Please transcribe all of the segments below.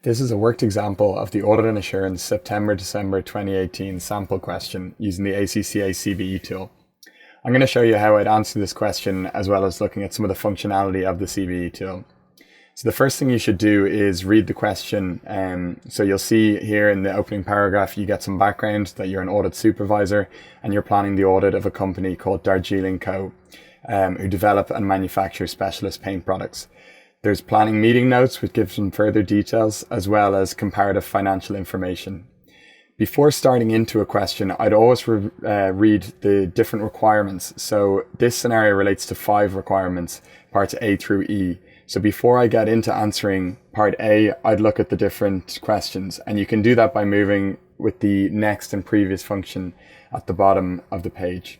This is a worked example of the Audit and Assurance September-December 2018 sample question using the ACCA CBE tool. I'm going to show you how I'd answer this question as well as looking at some of the functionality of the CBE tool. So the first thing you should do is read the question. So you'll see here in the opening paragraph, you get some background that you're an audit supervisor and you're planning the audit of a company called Darjeeling Co, who develop and manufacture specialist paint products. There's planning meeting notes, which give some further details, as well as comparative financial information. Before starting into a question, I'd always read the different requirements. So this scenario relates to 5 requirements, parts A through E. So before I get into answering part A, I'd look at the different questions. And you can do that by moving with the next and previous function at the bottom of the page.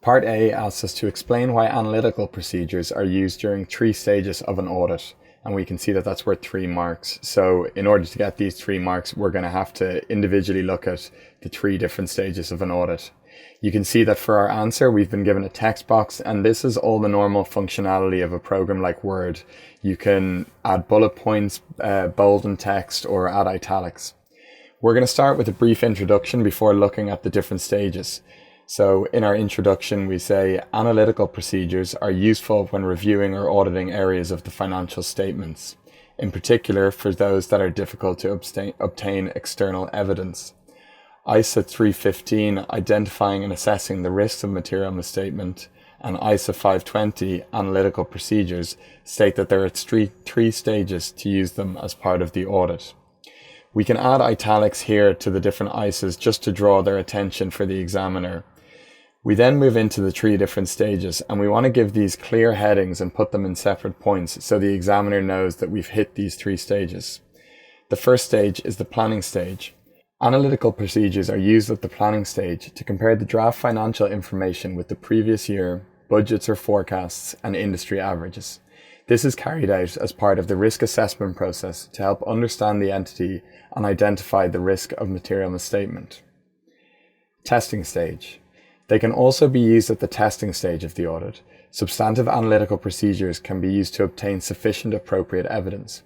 Part A asks us to explain why analytical procedures are used during 3 stages of an audit. And we can see that that's worth 3 marks. So in order to get these 3 marks, we're going to have to individually look at the 3 different stages of an audit. You can see that for our answer, we've been given a text box, and this is all the normal functionality of a program like Word. You can add bullet points, bold in text, or add italics. We're going to start with a brief introduction before looking at the different stages. So in our introduction, we say analytical procedures are useful when reviewing or auditing areas of the financial statements, in particular for those that are difficult to obtain external evidence. ISA 315, identifying and assessing the risks of material misstatement, and ISA 520, analytical procedures, state that there are 3 stages to use them as part of the audit. We can add italics here to the different ISAs just to draw their attention for the examiner. We then move into the 3 different stages, and we want to give these clear headings and put them in separate points so the examiner knows that we've hit these 3 stages. The first stage is the planning stage. Analytical procedures are used at the planning stage to compare the draft financial information with the previous year, budgets or forecasts, and industry averages. This is carried out as part of the risk assessment process to help understand the entity and identify the risk of material misstatement. Testing stage. They can also be used at the testing stage of the audit. Substantive analytical procedures can be used to obtain sufficient appropriate evidence.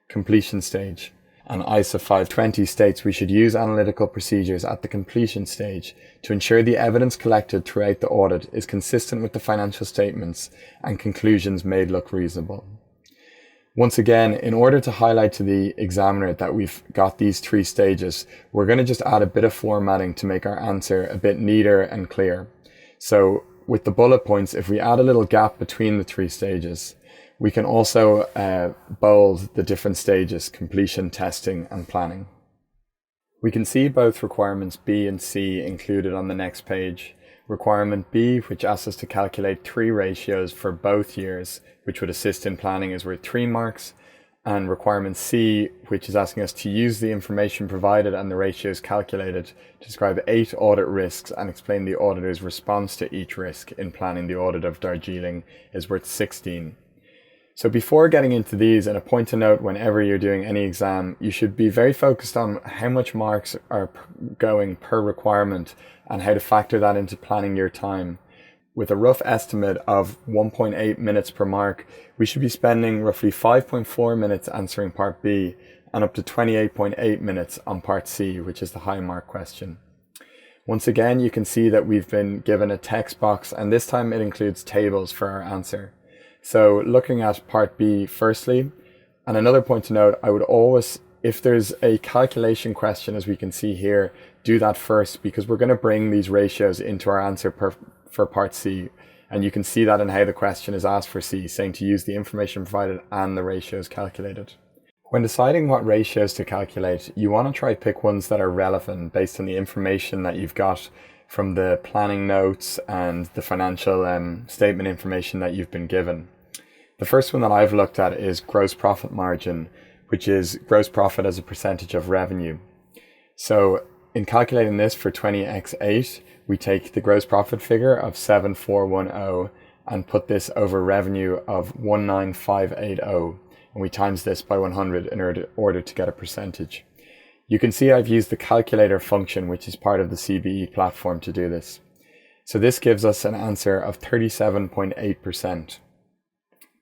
Completion stage. And ISA 520 states we should use analytical procedures at the completion stage to ensure the evidence collected throughout the audit is consistent with the financial statements and conclusions made look reasonable. Once again, in order to highlight to the examiner that we've got these 3 stages, we're going to just add a bit of formatting to make our answer a bit neater and clear. So with the bullet points, if we add a little gap between the 3 stages, we can also bold the different stages: completion, testing, and planning. We can see both requirements B and C included on the next page. Requirement B, which asks us to calculate 3 ratios for both years, which would assist in planning, is worth 3 marks. And requirement C, which is asking us to use the information provided and the ratios calculated to describe 8 audit risks and explain the auditor's response to each risk in planning the audit of Darjeeling, is worth 16. So before getting into these, and a point to note whenever you're doing any exam, you should be very focused on how much marks are going per requirement and how to factor that into planning your time. With a rough estimate of 1.8 minutes per mark, we should be spending roughly 5.4 minutes answering part B and up to 28.8 minutes on part C, which is the high mark question. Once again, you can see that we've been given a text box, and this time it includes tables for our answer. So looking at part B firstly, and another point to note, I would always, if there's a calculation question, as we can see here, do that first, because we're going to bring these ratios into our answer for part C. And you can see that in how the question is asked for C, saying to use the information provided and the ratios calculated. When deciding what ratios to calculate, you want to try pick ones that are relevant based on the information that you've got from the planning notes and the financial statement information that you've been given. The first one that I've looked at is gross profit margin, which is gross profit as a percentage of revenue. So in calculating this for 20x8, we take the gross profit figure of 7410 and put this over revenue of 19580, and we times this by 100 in order to get a percentage. You can see I've used the calculator function, which is part of the CBE platform, to do this. So this gives us an answer of 37.8%.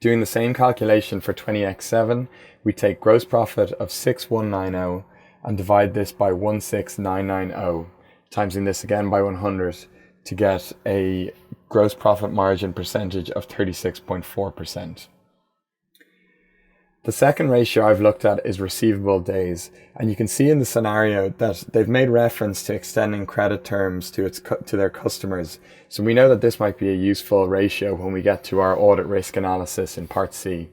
Doing the same calculation for 20x7, we take gross profit of 6190 and divide this by 16990, timesing this again by 100 to get a gross profit margin percentage of 36.4%. The second ratio I've looked at is receivable days, and you can see in the scenario that they've made reference to extending credit terms to their customers. So we know that this might be a useful ratio when we get to our audit risk analysis in Part C.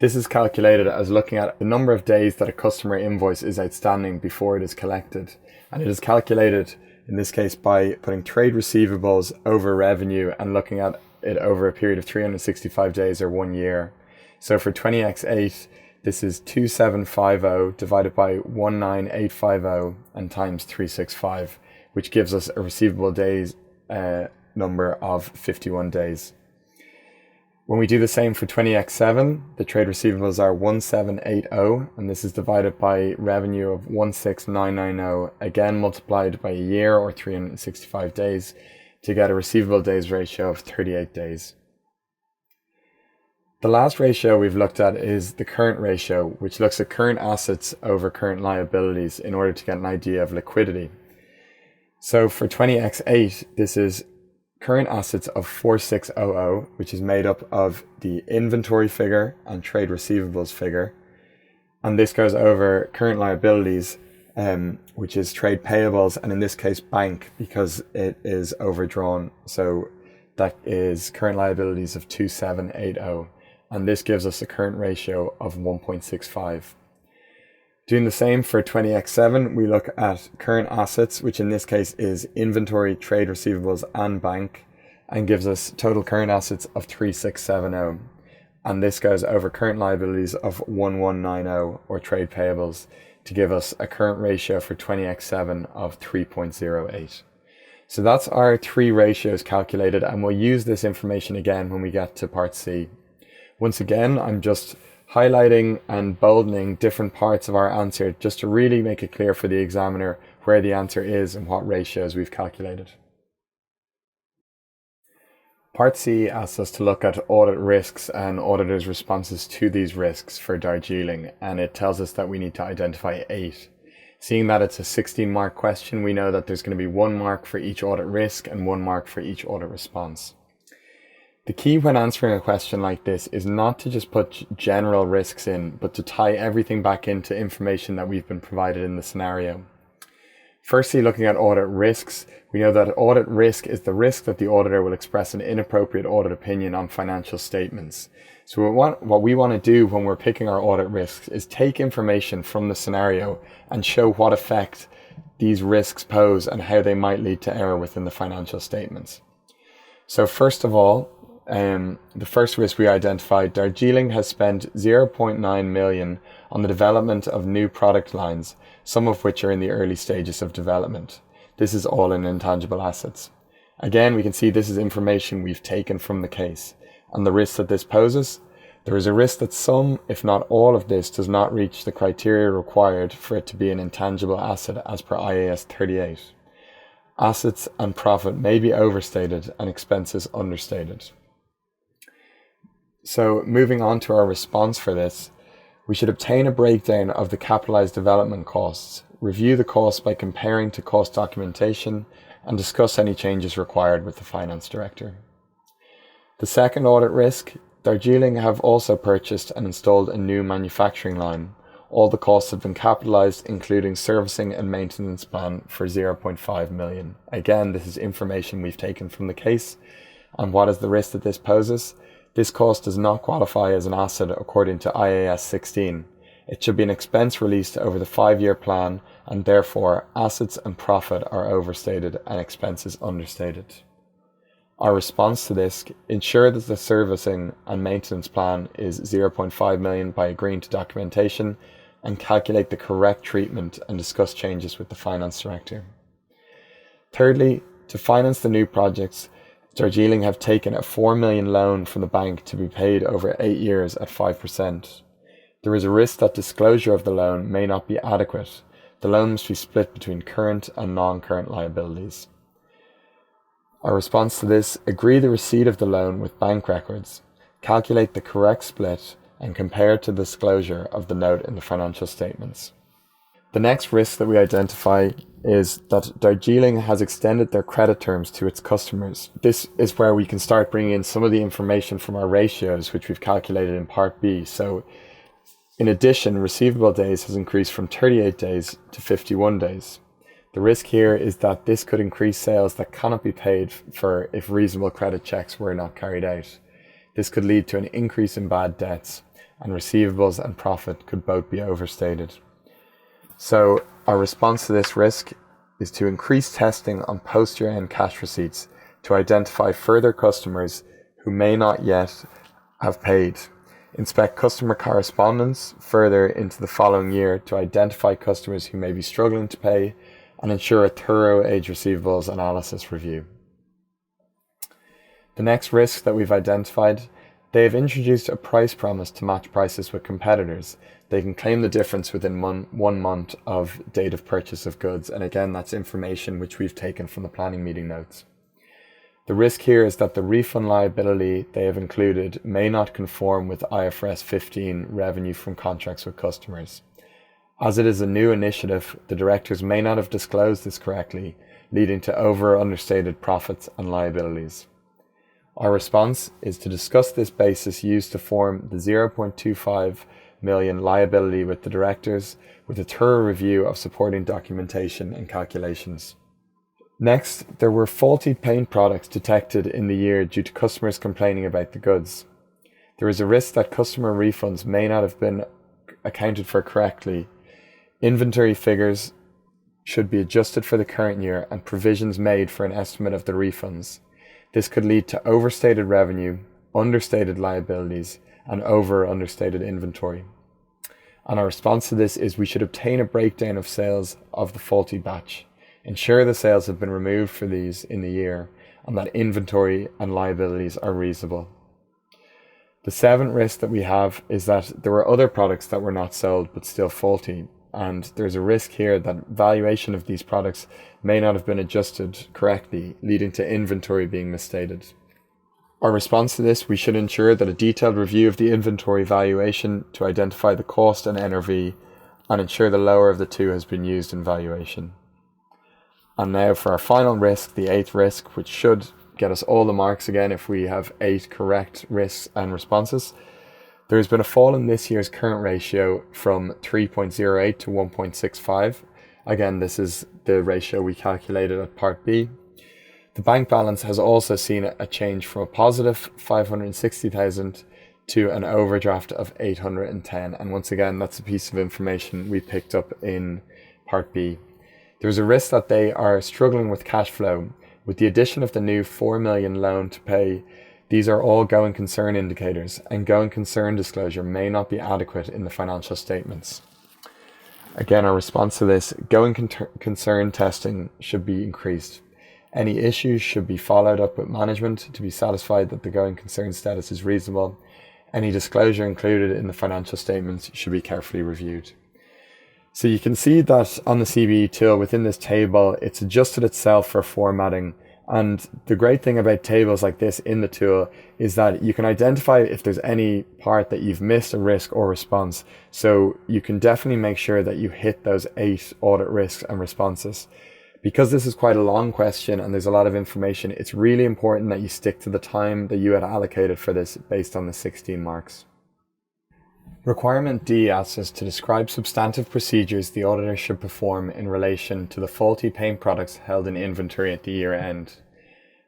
This is calculated as looking at the number of days that a customer invoice is outstanding before it is collected, and it is calculated in this case by putting trade receivables over revenue and looking at it over a period of 365 days or 1 year. So for 20x8, this is 2750 divided by 19850 and times 365, which gives us a receivable days number of 51 days. When we do the same for 20x7, the trade receivables are 1780, and this is divided by revenue of 16990, again multiplied by a year or 365 days to get a receivable days ratio of 38 days. The last ratio we've looked at is the current ratio, which looks at current assets over current liabilities in order to get an idea of liquidity. So for 20x8, this is current assets of 4600, which is made up of the inventory figure and trade receivables figure. And this goes over current liabilities, which is trade payables, and in this case bank, because it is overdrawn. So that is current liabilities of 2780. And this gives us a current ratio of 1.65. Doing the same for 20x7, we look at current assets, which in this case is inventory, trade receivables, and bank, and gives us total current assets of 3670. And this goes over current liabilities of 1190, or trade payables, to give us a current ratio for 20x7 of 3.08. So that's our three ratios calculated, and we'll use this information again when we get to Part C. Once again, I'm just highlighting and boldening different parts of our answer just to really make it clear for the examiner where the answer is and what ratios we've calculated. Part C asks us to look at audit risks and auditors' responses to these risks for Darjeeling, and it tells us that we need to identify 8. Seeing that it's a 16-mark question, we know that there's going to be 1 mark for each audit risk and 1 mark for each audit response. The key when answering a question like this is not to just put general risks in, but to tie everything back into information that we've been provided in the scenario. Firstly, looking at audit risks, we know that audit risk is the risk that the auditor will express an inappropriate audit opinion on financial statements. So what we want to do when we're picking our audit risks is take information from the scenario and show what effect these risks pose and how they might lead to error within the financial statements. So first of all, the first risk we identified, Darjeeling has spent 0.9 million on the development of new product lines, some of which are in the early stages of development. This is all in intangible assets. Again, we can see this is information we've taken from the case. And the risk that this poses, there is a risk that some, if not all of this, does not reach the criteria required for it to be an intangible asset as per IAS 38. Assets and profit may be overstated and expenses understated. So moving on to our response for this, we should obtain a breakdown of the capitalized development costs, review the costs by comparing to cost documentation, and discuss any changes required with the finance director. The second audit risk, Darjeeling have also purchased and installed a new manufacturing line. All the costs have been capitalized, including servicing and maintenance plan for 0.5 million. Again, this is information we've taken from the case. And what is the risk that this poses? This cost does not qualify as an asset according to IAS 16. It should be an expense released over the 5-year plan, and therefore assets and profit are overstated and expenses understated. Our response to this, ensure that the servicing and maintenance plan is 0.5 million by agreeing to documentation, and calculate the correct treatment and discuss changes with the finance director. Thirdly, to finance the new projects, Darjeeling have taken a 4 million loan from the bank to be paid over 8 years at 5%. There is a risk that disclosure of the loan may not be adequate. The loan must be split between current and non-current liabilities. Our response to this, agree the receipt of the loan with bank records. calculate the correct split and compare to the disclosure of the note in the financial statements. The next risk that we identify is that Darjeeling has extended their credit terms to its customers. This is where we can start bringing in some of the information from our ratios, which we've calculated in Part B. So in addition, receivable days has increased from 38 days to 51 days. The risk here is that this could increase sales that cannot be paid for if reasonable credit checks were not carried out. This could lead to an increase in bad debts, and receivables and profit could both be overstated. So our response to this risk is to increase testing on post-year-end cash receipts to identify further customers who may not yet have paid. Inspect customer correspondence further into the following year to identify customers who may be struggling to pay, and ensure a thorough age receivables analysis review. The next risk that we've identified, they have introduced a price promise to match prices with competitors. They can claim the difference within 1 month of date of purchase of goods, and again, that's information which we've taken from the planning meeting notes. The risk here is that the refund liability they have included may not conform with IFRS 15 revenue from contracts with customers. As it is a new initiative, the directors may not have disclosed this correctly, leading to over or understated profits and liabilities. Our response is to discuss this basis used to form the 0.25 million liability with the directors, with a thorough review of supporting documentation and calculations. Next, there were faulty paint products detected in the year due to customers complaining about the goods. There is a risk that customer refunds may not have been accounted for correctly. Inventory figures should be adjusted for the current year and provisions made for an estimate of the refunds. This could lead to overstated revenue, understated liabilities, and over or understated inventory. And our response to this is we should obtain a breakdown of sales of the faulty batch, ensure the sales have been removed for these in the year, and that inventory and liabilities are reasonable. The seventh risk that we have is that there were other products that were not sold but still faulty, and there's a risk here that valuation of these products may not have been adjusted correctly, leading to inventory being misstated. Our response to this, we should ensure that a detailed review of the inventory valuation to identify the cost and NRV, and ensure the lower of the two has been used in valuation. And now for our final risk, the eighth risk, which should get us all the marks again if we have 8 correct risks and responses. There has been a fall in this year's current ratio from 3.08 to 1.65. Again, this is the ratio we calculated at Part B. The bank balance has also seen a change from a positive 560,000 to an overdraft of 810. And once again, that's a piece of information we picked up in Part B. There's a risk that they are struggling with cash flow. With the addition of the new 4 million loan to pay, these are all going concern indicators, and going concern disclosure may not be adequate in the financial statements. Again, our response to this, going concern testing should be increased. Any issues should be followed up with management to be satisfied that the going concern status is reasonable. Any disclosure included in the financial statements should be carefully reviewed. So you can see that on the CBE tool within this table, it's adjusted itself for formatting. And the great thing about tables like this in the tool is that you can identify if there's any part that you've missed a risk or response. So you can definitely make sure that you hit those 8 audit risks and responses. Because this is quite a long question and there's a lot of information, it's really important that you stick to the time that you had allocated for this based on the 16 marks. Requirement D asks us to describe substantive procedures the auditor should perform in relation to the faulty paint products held in inventory at the year end.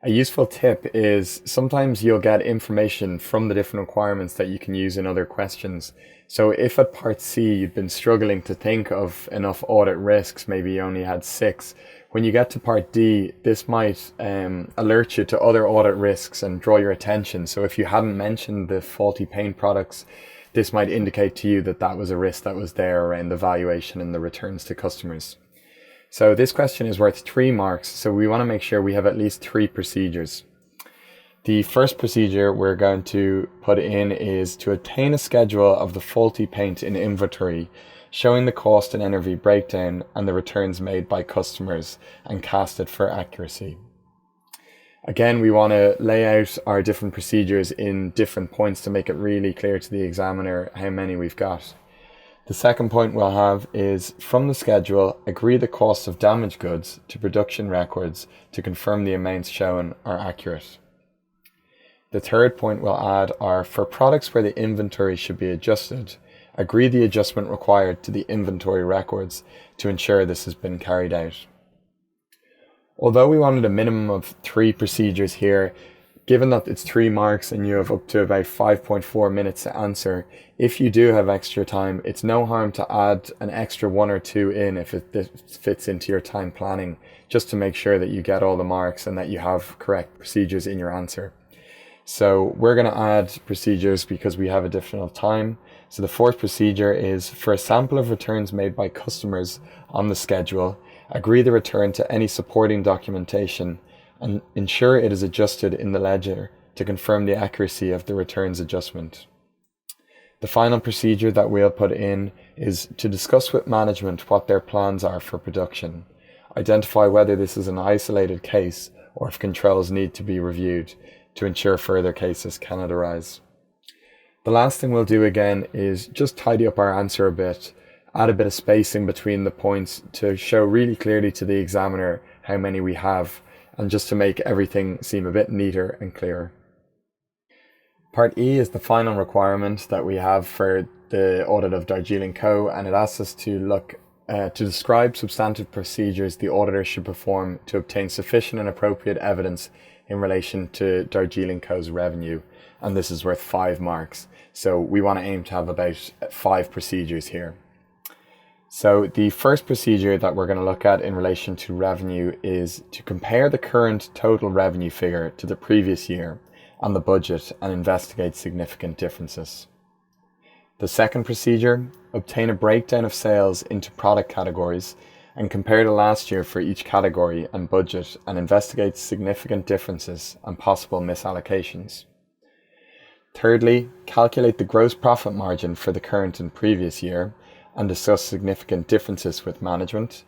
A useful tip is sometimes you'll get information from the different requirements that you can use in other questions. So if at Part C you've been struggling to think of enough audit risks, maybe you only had 6, when you get to Part D, this might alert you to other audit risks and draw your attention. So if you hadn't mentioned the faulty paint products, this might indicate to you that that was a risk that was there around the valuation and the returns to customers. So this question is worth 3 marks, so we want to make sure we have at least 3 procedures. The first procedure we're going to put in is to obtain a schedule of the faulty paint in inventory, showing the cost and NRV breakdown and the returns made by customers, and cast it for accuracy. Again, we want to lay out our different procedures in different points to make it really clear to the examiner how many we've got. The second point we'll have is, from the schedule, agree the cost of damaged goods to production records to confirm the amounts shown are accurate. The third point we'll add are, for products where the inventory should be adjusted, agree the adjustment required to the inventory records to ensure this has been carried out. Although we wanted a minimum of 3 procedures here, given that it's 3 marks and you have up to about 5.4 minutes to answer, if you do have extra time, it's no harm to add an extra 1 or 2 in if it fits into your time planning, just to make sure that you get all the marks and that you have correct procedures in your answer. So we're going to add procedures because we have additional time. So the fourth procedure is, for a sample of returns made by customers on the schedule, agree the return to any supporting documentation and ensure it is adjusted in the ledger to confirm the accuracy of the returns adjustment. The final procedure that we'll put in is to discuss with management what their plans are for production. Identify whether this is an isolated case or if controls need to be reviewed to ensure further cases cannot arise. The last thing we'll do again is just tidy up our answer a bit, add a bit of spacing between the points to show really clearly to the examiner how many we have, and just to make everything seem a bit neater and clearer. Part E is the final requirement that we have for the audit of Darjeeling Co, and it asks us to look to describe substantive procedures the auditor should perform to obtain sufficient and appropriate evidence in relation to Darjeeling Co's revenue, and this is worth 5 marks. So we want to aim to have about 5 procedures here. So the first procedure that we're going to look at in relation to revenue is to compare the current total revenue figure to the previous year and the budget and investigate significant differences. The second procedure, obtain a breakdown of sales into product categories and compare to last year for each category and budget and investigate significant differences and possible misallocations. Thirdly, calculate the gross profit margin for the current and previous year and discuss significant differences with management.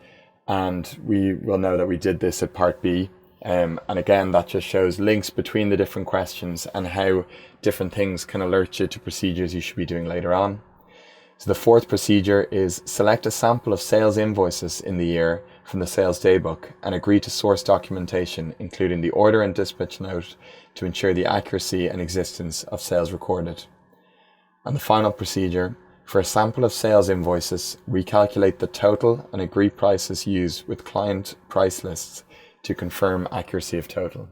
And we will know that we did this at part B. And again, that just shows links between the different questions and how different things can alert you to procedures you should be doing later on. So the fourth procedure is select a sample of sales invoices in the year from the sales daybook and agree to source documentation, including the order and dispatch note, to ensure the accuracy and existence of sales recorded. And the final procedure, for a sample of sales invoices, recalculate the total and agree prices used with client price lists to confirm accuracy of total.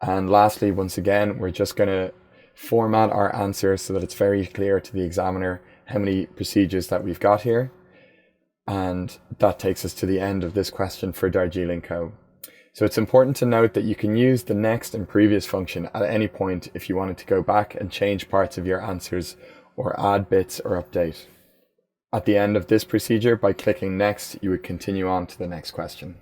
And lastly, once again, we're just going to format our answer so that it's very clear to the examiner how many procedures that we've got here. And that takes us to the end of this question for Darjeeling Co. So it's important to note that you can use the next and previous function at any point if you wanted to go back and change parts of your answers or add bits or update. At the end of this procedure, by clicking next, you would continue on to the next question.